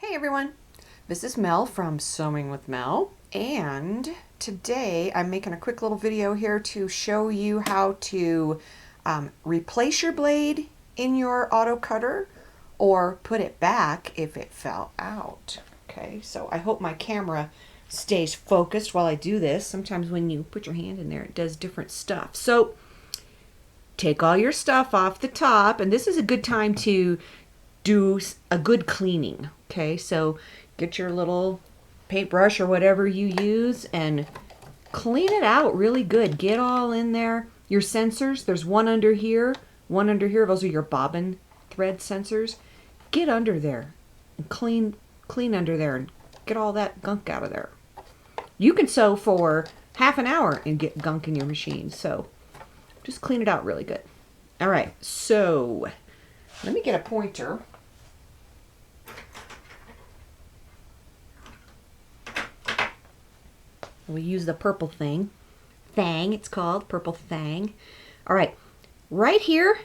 Hey everyone, this is Mel from Sewing with Mel, and today I'm making a quick little video here to show you how to replace your blade in your auto cutter or put it back if it fell out. Okay, so I hope my camera stays focused while I do this. Sometimes when you put your hand in there it does different stuff. So take all your stuff off the top, and this is a good time to do a good cleaning. Okay, so get your little paintbrush or whatever you use and clean it out really good. Get all in there. Your sensors, there's one under here, one under here. Those are your bobbin thread sensors. Get under there and clean under there and get all that gunk out of there. You can sew for half an hour and get gunk in your machine, so just clean it out really good. All right, so let me get a pointer. We use the purple thing. Thang, it's called. Purple Thang. All right. Right here,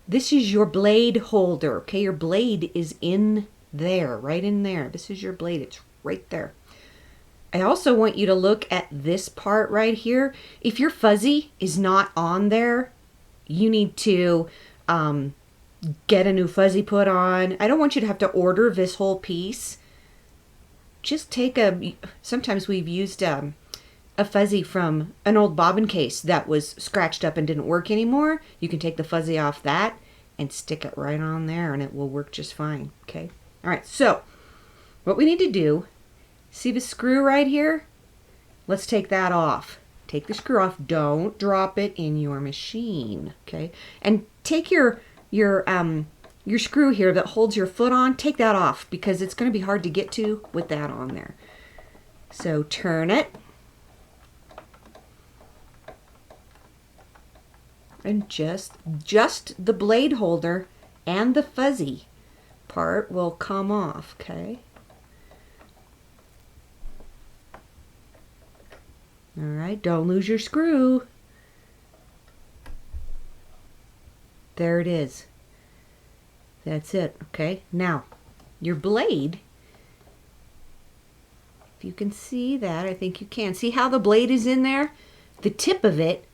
this is your blade holder. Okay, your blade is in there, right in there. This is your blade. It's right there. I also want you to look at this part right here. If your fuzzy is not on there, you need to get a new fuzzy put on. I don't want you to have to order this whole piece. Just take sometimes we've used a fuzzy from an old bobbin case that was scratched up and didn't work anymore. You can take the fuzzy off that and stick it right on there and it will work just fine. Okay. All right. So what we need to do, see the screw right here? Let's take that off. Take the screw off. Don't drop it in your machine. Okay. And take your screw here that holds your foot on, take that off because it's going to be hard to get to with that on there. So turn it. And just the blade holder and the fuzzy part will come off, okay? All right, don't lose your screw. There it is. That's it, okay? Now, your blade, if you can see that, I think you can. See how the blade is in there? The tip of it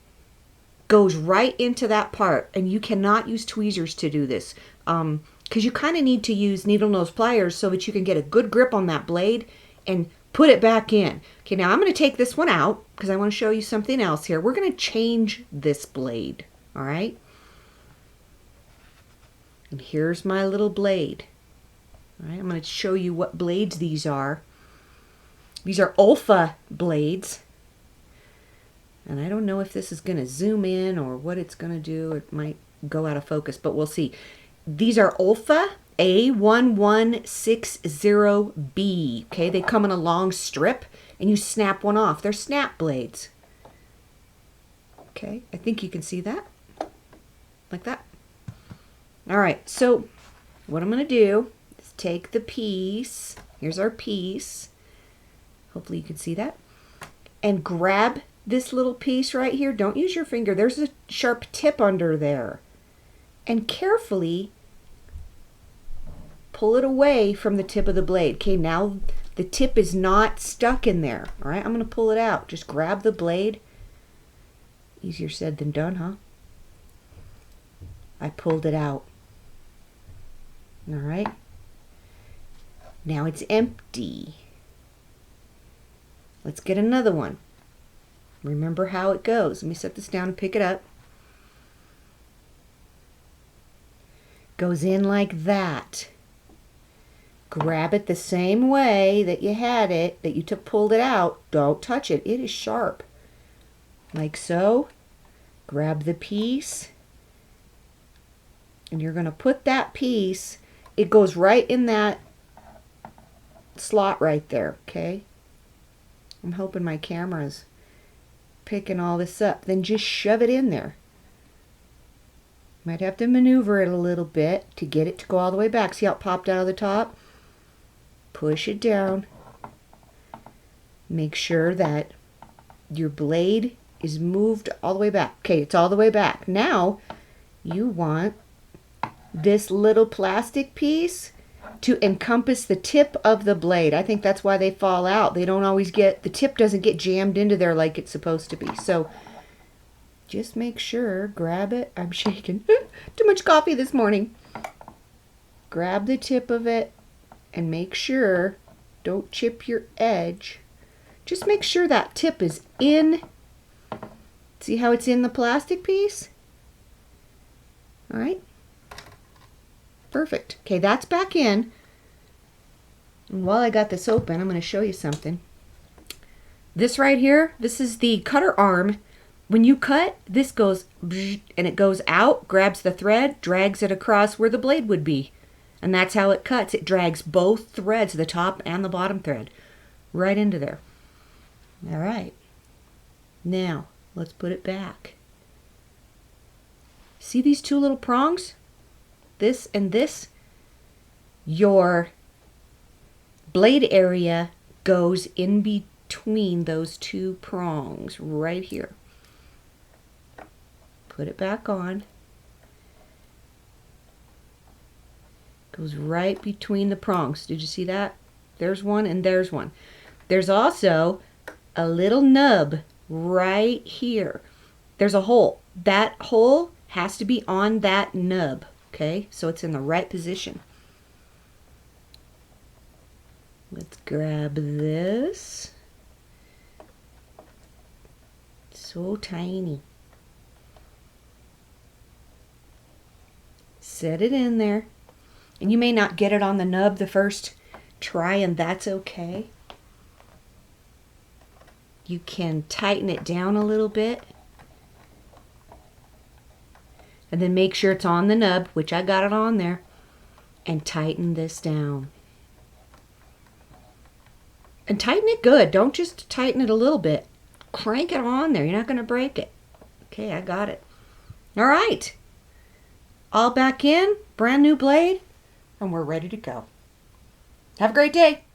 goes right into that part, and you cannot use tweezers to do this because you kind of need to use needle nose pliers so that you can get a good grip on that blade and put it back in. Okay, now I'm going to take this one out because I want to show you something else here. We're going to change this blade, all right? And here's my little blade. All right, I'm going to show you what blades these are. These are Olfa blades. And I don't know if this is going to zoom in or what it's going to do. It might go out of focus, but we'll see. These are Olfa A1160B. Okay, they come in a long strip and you snap one off. They're snap blades. Okay, I think you can see that. Like that. All right, so what I'm going to do is take the piece. Here's our piece. Hopefully you can see that. And grab this little piece right here. Don't use your finger. There's a sharp tip under there. And carefully pull it away from the tip of the blade. Okay, now the tip is not stuck in there. All right, I'm going to pull it out. Just grab the blade. Easier said than done, huh? I pulled it out. All right. Now it's empty. Let's get another one. Remember how it goes. Let me set this down and pick it up. Goes in like that. Grab it the same way that you had it, that you pulled it out. Don't touch it. It is sharp. Like so. Grab the piece. And you're going to put that piece, it goes right in that slot right there, okay? I'm hoping my camera's picking all this up. Then just shove it in there. Might have to maneuver it a little bit to get it to go all the way back. See how it popped out of the top? Push it down. Make sure that your blade is moved all the way back. Okay, it's all the way back. Now, you want this little plastic piece to encompass the tip of the blade. I think that's why they fall out. They don't always get, the tip doesn't get jammed into there like it's supposed to be. So just make sure, grab it. I'm shaking. Too much coffee this morning. Grab the tip of it and make sure, don't chip your edge. Just make sure that tip is in. See how it's in the plastic piece? All right. Perfect. Okay, that's back in. And while I got this open, I'm going to show you something. This right here, this is the cutter arm. When you cut, this goes and it goes out, grabs the thread, drags it across where the blade would be. And that's how it cuts. It drags both threads, the top and the bottom thread, right into there. All right. Now, let's put it back. See these two little prongs? This and this? Your blade area goes in between those two prongs right here. Put it back on. Goes right between the prongs. Did you see that? There's one and there's one. There's also a little nub right here. There's a hole. That hole has to be on that nub, okay? So it's in the right position. Let's grab this. So tiny. Set it in there. And you may not get it on the nub the first try, and that's okay. You can tighten it down a little bit. And then make sure it's on the nub, which I got it on there, and tighten this down. And tighten it good. Don't just tighten it a little bit. Crank it on there. You're not going to break it. Okay, I got it. All right. All back in. Brand new blade. And we're ready to go. Have a great day.